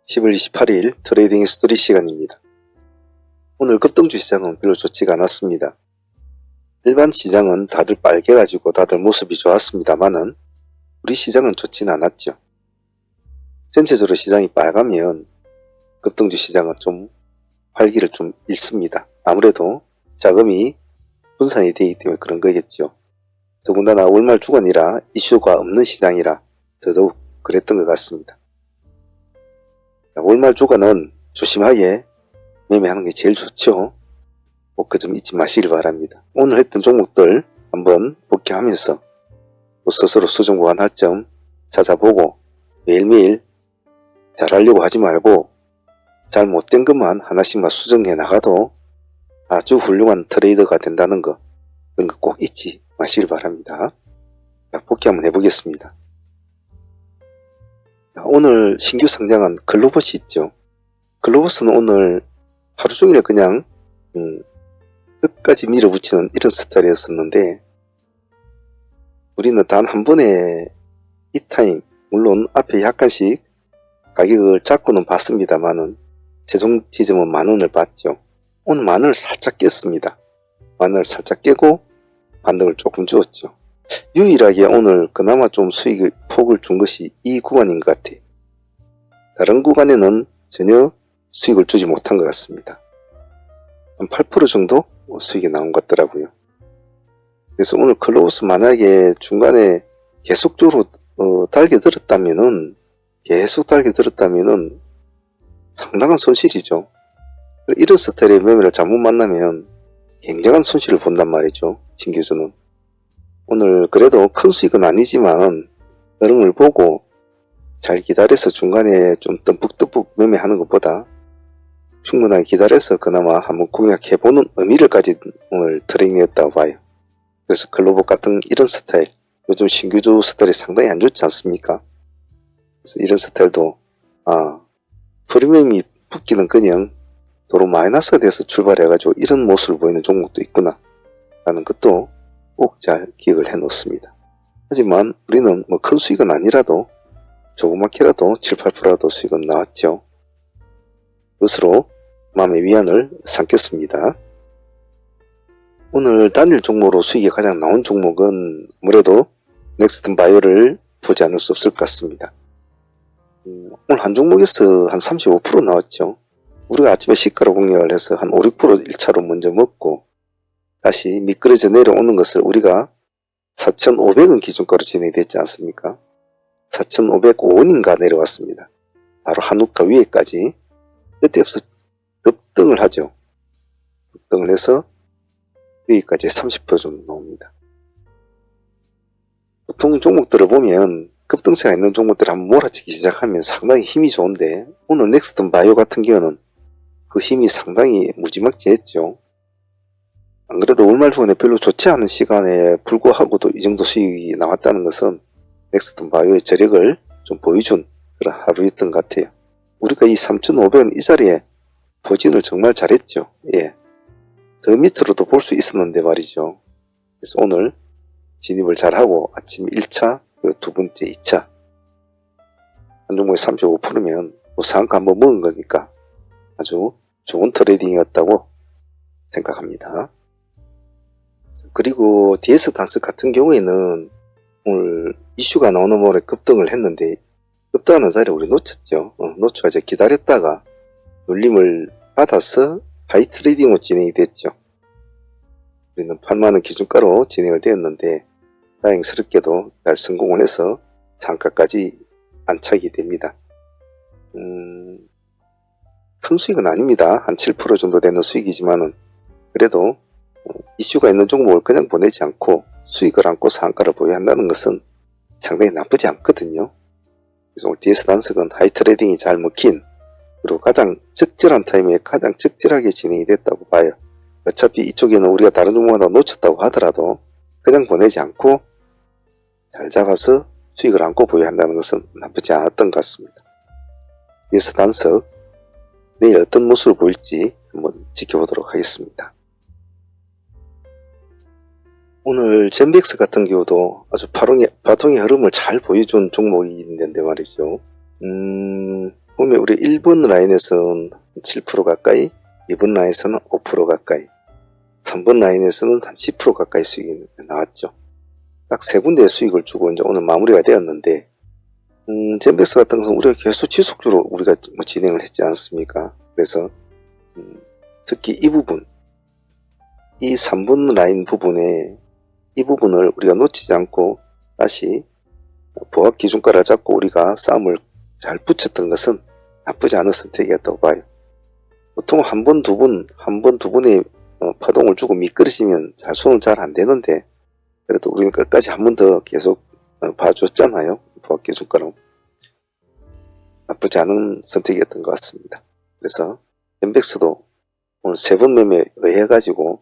10월 28일 트레이딩 히스토리 시간입니다. 오늘 급등주 시장은 별로 좋지가 않았습니다. 일반 시장은 다들 빨개가지고 다들 모습이 좋았습니다만은 우리 시장은 좋지는 않았죠. 전체적으로 시장이 빨가면 급등주 시장은 좀 활기를 좀 잃습니다. 아무래도 자금이 분산이 되기 때문에 그런 거겠죠. 더군다나 월말 주간이라 이슈가 없는 시장이라 더더욱 그랬던 것 같습니다. 월말 주간은 조심하게 매매하는 게 제일 좋죠. 꼭 그 점 잊지 마시길 바랍니다. 오늘 했던 종목들 한번 복귀하면서 또 스스로 수정 보완할 점 찾아보고 매일매일 잘하려고 하지 말고 잘못된 것만 하나씩만 수정해 나가도 아주 훌륭한 트레이더가 된다는 거, 그런 거 꼭 잊지 마시길 바랍니다. 자, 복귀 한번 해보겠습니다. 오늘 신규 상장한 글로봇이 있죠. 글로봇은 오늘 하루 종일 그냥 끝까지 밀어붙이는 이런 스타일이었었는데 우리는 단 한 번에 이 타임, 물론 앞에 약간씩 가격을 잡고는 봤습니다만은 최종 지점은 10,000원을 봤죠. 오늘 10,000원을 살짝 깼습니다. 10,000원을 살짝 깨고 반등을 조금 주었죠. 유일하게 오늘 그나마 좀 수익 폭을 준 것이 이 구간인 것 같아요. 다른 구간에는 전혀 수익을 주지 못한 것 같습니다. 한 8% 정도 수익이 나온 것 같더라고요. 그래서 오늘 클로우스 만약에 중간에 계속적으로 달게 들었다면은 상당한 손실이죠. 이런 스타일의 매매를 잘못 만나면 굉장한 손실을 본단 말이죠. 신규주는. 오늘 그래도 큰 수익은 아니지만 흐름을 보고 잘 기다려서 중간에 좀 듬뿍듬뿍 매매하는 것보다 충분하게 기다려서 그나마 한번 공략해보는 의미를 가진 오늘 트레이닝이었다고 봐요. 그래서 글로봇 같은 이런 스타일, 요즘 신규주 스타일이 상당히 안 좋지 않습니까? 그래서 이런 스타일도 프리미엄이 붙기는커녕 도로 마이너스가 돼서 출발해가지고 이런 모습을 보이는 종목도 있구나 라는 것도 꼭 잘 기억을 해 놓습니다. 하지만 우리는 뭐 큰 수익은 아니라도 조그맣게라도 7, 8%라도 수익은 나왔죠. 그것으로 마음의 위안을 삼겠습니다. 오늘 단일 종목으로 수익이 가장 나온 종목은 아무래도 넥스턴 바이오를 보지 않을 수 없을 것 같습니다. 오늘 한 종목에서 한 35% 나왔죠. 우리가 아침에 시가로 공략을 해서 한 5, 6% 1차로 먼저 먹고 다시 미끄러져 내려오는 것을 우리가 4,500원 기준가로 진행이 됐지 않습니까? 4,505원인가 내려왔습니다. 바로 한우가 위에까지. 그때부터 급등을 하죠. 급등을 해서 여기까지 30% 정도 나옵니다. 보통 종목들을 보면 급등세가 있는 종목들을 한번 몰아치기 시작하면 상당히 힘이 좋은데 오늘 넥스턴 바이오 같은 경우는 그 힘이 상당히 무지막지했죠. 안 그래도 월말 주간에 별로 좋지 않은 시간에 불구하고도 이 정도 수익이 나왔다는 것은 넥스턴 바이오의 저력을 좀 보여준 그런 하루였던 것 같아요. 우리가 이 3,500원 이 자리에 포진을 정말 잘했죠. 예. 더 밑으로도 볼 수 있었는데 말이죠. 그래서 오늘 진입을 잘하고 아침 1차 그리고 두 번째 2차 한 종목에 35%면 뭐 상한가 한번 먹은 거니까 아주 좋은 트레이딩이었다고 생각합니다. 그리고 DS 단스 같은 경우에는 오늘 이슈가 나오는 모레 급등을 했는데 급등하는 자리에 우리 놓쳤죠. 놓쳐가 이제 기다렸다가 눌림을 받아서 하이 트레이딩으로 진행이 됐죠. 우리는 8만원 기준가로 진행을 되었는데 다행스럽게도 잘 성공을 해서 장가까지 안착이 됩니다. 큰 수익은 아닙니다. 한 7% 정도 되는 수익이지만은 그래도 이슈가 있는 종목을 그냥 보내지 않고 수익을 안고 상한가를 보유한다는 것은 상당히 나쁘지 않거든요. 그래서 오늘 DS 단석은 하이 트레이딩이 잘 먹힌 그리고 가장 적절한 타이밍에 가장 적절하게 진행이 됐다고 봐요. 어차피 이쪽에는 우리가 다른 종목마다 놓쳤다고 하더라도 그냥 보내지 않고 잘 잡아서 수익을 안고 보유한다는 것은 나쁘지 않았던 것 같습니다. DS 단석 내일 어떤 모습을 보일지 한번 지켜보도록 하겠습니다. 오늘 젠빅스 같은 경우도 아주 바통의 흐름을 잘 보여준 종목이 있는데 말이죠. 보면 우리 1번 라인에서는 7% 가까이, 2번 라인에서는 5% 가까이, 3번 라인에서는 한 10% 가까이 수익이 나왔죠. 딱 세 군데의 수익을 주고 이제 오늘 마무리가 되었는데, 젠백스 같은 것은 우리가 계속 지속적으로 우리가 진행을 했지 않습니까? 그래서 특히 이 부분, 이 3번 라인 부분에 이 부분을 우리가 놓치지 않고 다시 보합 기준가를 잡고 우리가 싸움을 잘 붙였던 것은 나쁘지 않은 선택이었다고 봐요. 보통 한 번, 두 번의 파동을 주고 미끄러지면 손은 잘 안 되는데, 그래도 우리는 끝까지 한 번 더 계속 봐줬잖아요. 보합 기준가로. 나쁘지 않은 선택이었던 것 같습니다. 그래서 엠백스도 오늘 세 번 매매에 의해가지고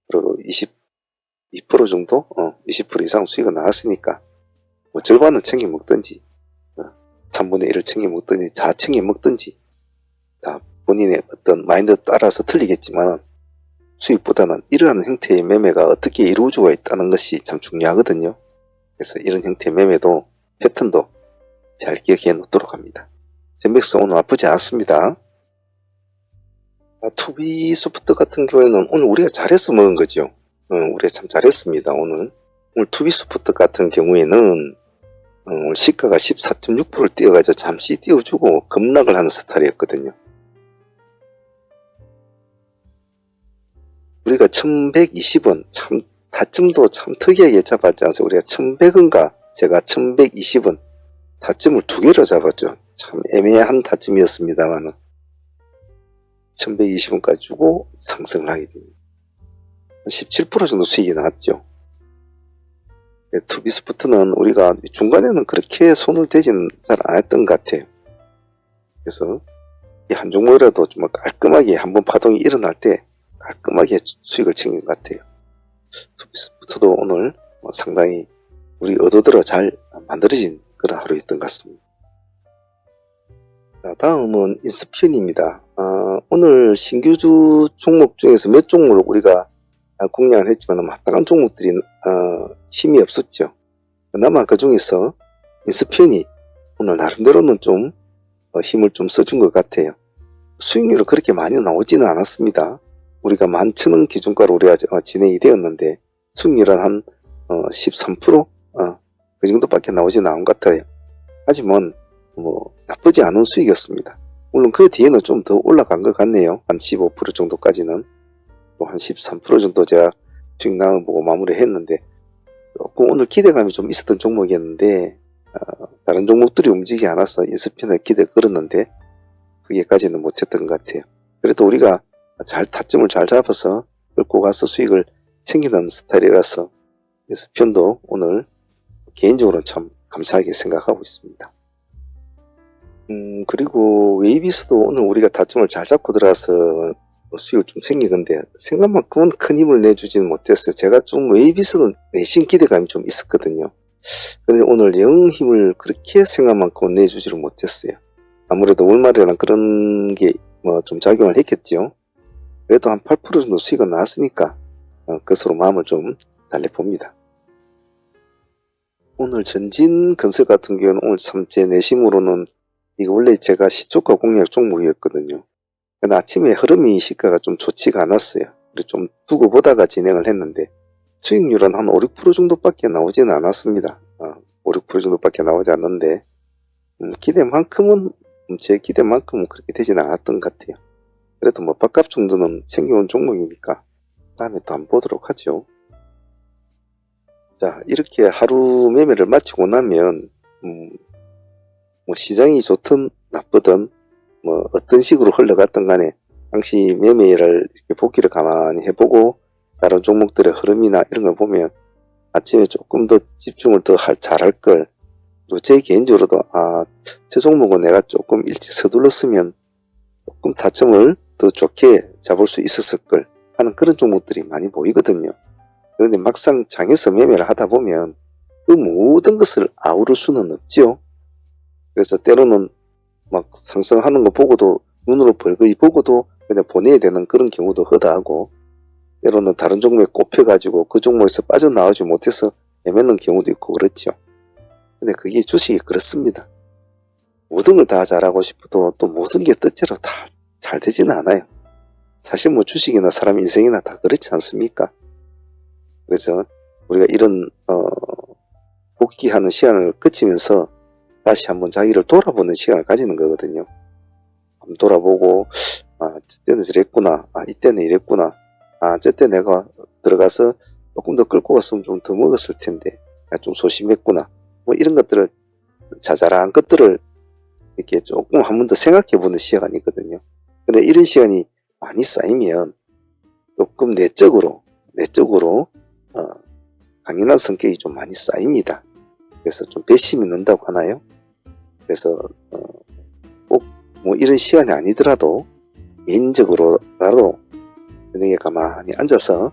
그래도 22% 정도, 20% 이상 수익이 나왔으니까 뭐 절반은 챙겨 먹든지 3분의 1을 챙겨 먹든지 다 챙겨 먹든지 다 본인의 어떤 마인드 따라서 틀리겠지만 수익보다는 이러한 형태의 매매가 어떻게 이루어지고 있다는 것이 참 중요하거든요. 그래서 이런 형태의 매매도 패턴도 잘 기억해 놓도록 합니다. 젠백스 오늘 나쁘지 않습니다. 투비 소프트 같은 경우에는 오늘 우리가 잘해서 먹은 거죠. 우리가 참 잘했습니다. 오늘 투비 소프트 같은 경우에는 오늘 시가가 14.6%를 띄어가지고 잠시 띄워주고 급락을 하는 스타일이었거든요. 우리가 1120원 참 타점도 참 특이하게 잡았지 않습니까? 우리가 1100원과 제가 1120원 타점을 두 개로 잡았죠. 참 애매한 타점이었습니다만 1120원까지 주고 상승을 하게 됩니다. 17% 정도 수익이 나왔죠. 투비스포트는 우리가 중간에는 그렇게 손을 대지는 잘 안 했던 것 같아요. 그래서 이 한 종목이라도 좀 깔끔하게 한번 파동이 일어날 때 깔끔하게 수익을 챙긴 것 같아요. 투비스포트도 오늘 상당히 우리 의도대로 잘 만들어진 그런 하루였던 것 같습니다. 자, 다음은 인스피언입니다. 오늘 신규주 종목 중에서 몇 종목을 우리가 공략을 했지만 마땅한 종목들이 힘이 없었죠. 그나마 그 중에서 인스피언이 오늘 나름대로는 좀 힘을 좀 써준 것 같아요. 수익률은 그렇게 많이 나오지는 않았습니다. 우리가 11,000원 기준가로 우리가 진행이 되었는데 수익률은 한 13%? 그 정도밖에 나오지는 않은 것 같아요. 하지만 나쁘지 않은 수익이었습니다. 물론 그 뒤에는 좀 더 올라간 것 같네요. 한 15% 정도까지는. 또 한 13% 정도 제가 수익 나는 보고 마무리했는데 조금 오늘 기대감이 좀 있었던 종목이었는데 다른 종목들이 움직이지 않아서 인스피언에 기대 끌었는데 그게까지는 못했던 것 같아요. 그래도 우리가 타점을 잘 잡아서 끌고 가서 수익을 챙기는 스타일이라서 인스피언도 오늘 개인적으로는 참 감사하게 생각하고 있습니다. 그리고 웨이비스도 오늘 우리가 타점을 잘 잡고 들어가서 수익을 좀 챙기건데 생각만큼은 큰 힘을 내주지는 못했어요. 제가 좀 웨이비스는 내심 기대감이 좀 있었거든요. 그런데 오늘 영 힘을 그렇게 생각만큼은 내주지를 못했어요. 아무래도 월말이라는 그런 게 좀 작용을 했겠죠. 그래도 한 8% 정도 수익은 나왔으니까 그것으로 마음을 좀 달래봅니다. 오늘 전진건설 같은 경우는 오늘 참 제 내심으로는 이거 원래 제가 시초가 공략 종목이었거든요. 근데 아침에 흐름이 시가가 좀 좋지가 않았어요. 그래서 좀 두고 보다가 진행을 했는데 수익률은 한 5, 6% 정도밖에 나오지는 않았습니다. 5, 6% 정도밖에 나오지 않는데 제 기대만큼은 그렇게 되지는 않았던 것 같아요. 그래도 밥값 정도는 챙겨온 종목이니까 다음에 또 한번 보도록 하죠. 자, 이렇게 하루 매매를 마치고 나면 시장이 좋든 나쁘든 어떤 식으로 흘러갔든 간에 당시 매매를 이렇게 보기를 가만히 해보고 다른 종목들의 흐름이나 이런 걸 보면 아침에 조금 더 집중을 더 잘할 걸, 또 제 개인적으로도 저 종목은 내가 조금 일찍 서둘렀으면 조금 타점을 더 좋게 잡을 수 있었을 걸 하는 그런 종목들이 많이 보이거든요. 그런데 막상 장에서 매매를 하다 보면 그 모든 것을 아우를 수는 없죠. 그래서 때로는 막 상승하는 거 보고도 눈으로 벌거이 보고도 그냥 보내야 되는 그런 경우도 허다하고, 때로는 다른 종목에 꼽혀가지고 그 종목에서 빠져나오지 못해서 헤매는 경우도 있고 그렇죠. 근데 그게 주식이 그렇습니다. 모든 걸 다 잘하고 싶어도 또 모든 게 뜻대로 다 잘 되지는 않아요. 사실 뭐 주식이나 사람 인생이나 다 그렇지 않습니까? 그래서 우리가 이런 복귀하는 시간을 거치면서 다시 한번 자기를 돌아보는 시간을 가지는 거거든요. 한번 돌아보고 저때는 저랬구나, 이때는 이랬구나, 저때 내가 들어가서 조금 더 끌고 갔으면 좀 더 먹었을 텐데 좀 소심했구나, 뭐 이런 것들을, 자잘한 것들을 이렇게 조금 한 번 더 생각해 보는 시간이거든요. 근데 이런 시간이 많이 쌓이면 조금 내적으로 강인한 성격이 좀 많이 쌓입니다. 그래서 좀 배심이 는다고 하나요? 그래서 꼭 뭐 이런 시간이 아니더라도 개인적으로라도 저녁에 가만히 앉아서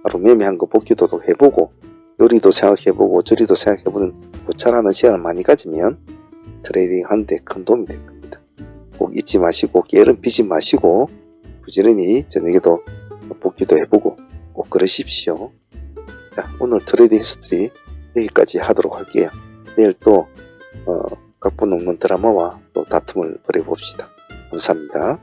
하루 매매한 거 복귀도 해보고 요리도 생각해보고 저리도 생각해보는 고찰하는 시간을 많이 가지면 트레이딩 하는데 큰 도움이 될 겁니다. 꼭 잊지 마시고 게으름 피지 마시고 부지런히 저녁에도 복귀도 해보고 꼭 그러십시오. 자, 오늘 트레이딩 히스토리 여기까지 하도록 할게요. 내일 또 각본 없는 드라마와 또 다툼을 벌여봅시다. 감사합니다.